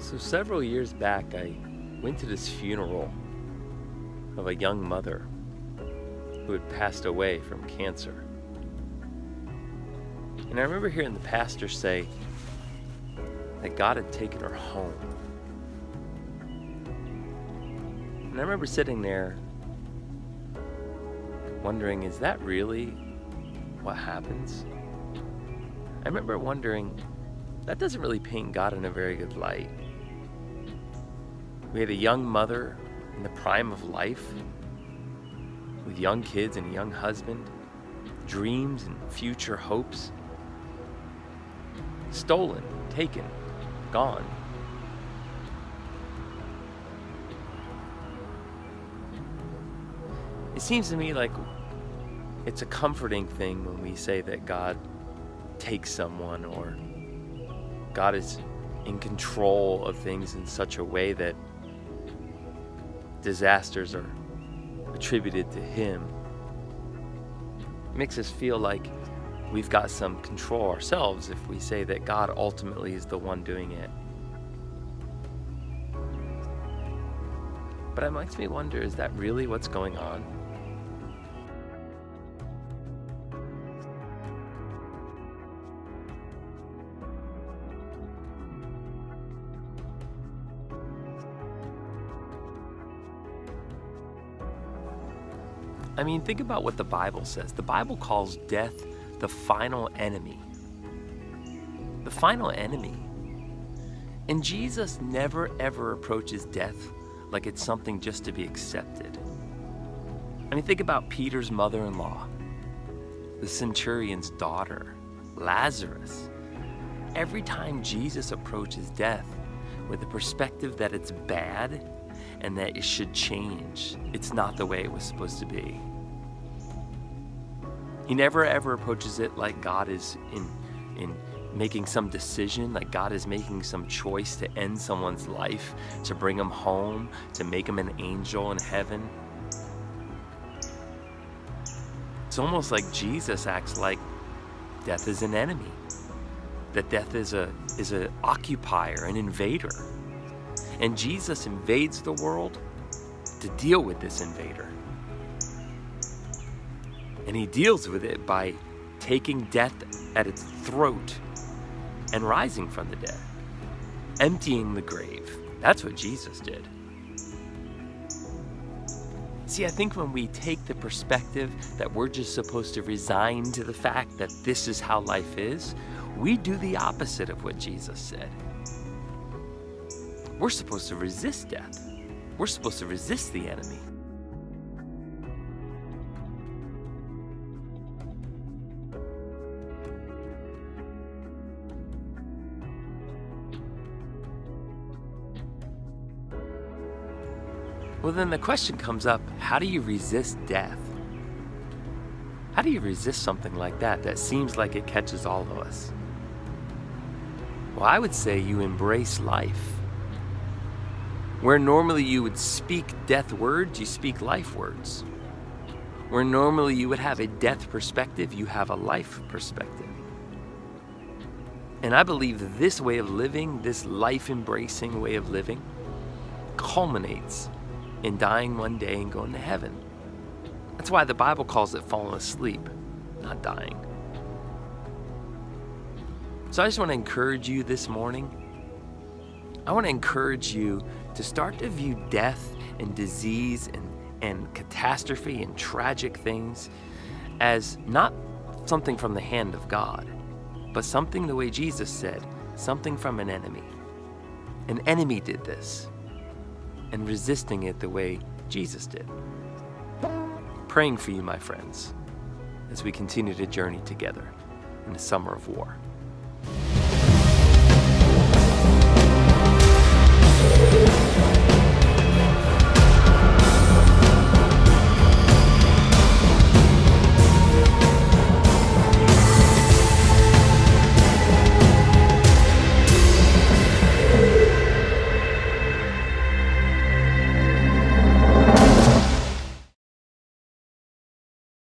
So several years back, I went to this funeral of a young mother who had passed away from cancer. And I remember hearing the pastor say that God had taken her home. And I remember sitting there wondering, is that really what happens? I remember wondering, that doesn't really paint God in a very good light. We had a young mother in the prime of life, with young kids and a young husband, dreams and future hopes, stolen, taken, gone. It seems to me like it's a comforting thing when we say that God takes someone, or God is in control of things in such a way that disasters are attributed to Him. It makes us feel like we've got some control ourselves if we say that God ultimately is the one doing it. But it makes me wonder, is that really what's going on? I mean, think about what the Bible says. The Bible calls death the final enemy. The final enemy. And Jesus never ever approaches death like it's something just to be accepted. I mean, think about Peter's mother-in-law, the centurion's daughter, Lazarus. Every time Jesus approaches death with the perspective that it's bad and that it should change, it's not the way it was supposed to be. He never ever approaches it like God is in making some decision, like God is making some choice to end someone's life, to bring them home, to make them an angel in heaven. It's almost like Jesus acts like death is an enemy, that death is a occupier, an invader. And Jesus invades the world to deal with this invader. And He deals with it by taking death at its throat and rising from the dead, emptying the grave. That's what Jesus did. See, I think when we take the perspective that we're just supposed to resign to the fact that this is how life is, we do the opposite of what Jesus said. We're supposed to resist death. We're supposed to resist the enemy. Well, then the question comes up, how do you resist death? How do you resist something like that seems like it catches all of us? Well, I would say you embrace life. Where normally you would speak death words, you speak life words. Where normally you would have a death perspective, you have a life perspective. And I believe that this way of living, this life-embracing way of living, culminates in dying one day and going to heaven. That's why the Bible calls it falling asleep, not dying. So I just want to encourage you this morning. I want to encourage you to start to view death and disease and catastrophe and tragic things as not something from the hand of God, but something the way Jesus said, something from an enemy. An enemy did this, and resisting it the way Jesus did. Praying for you, my friends, as we continue to journey together in the summer of war.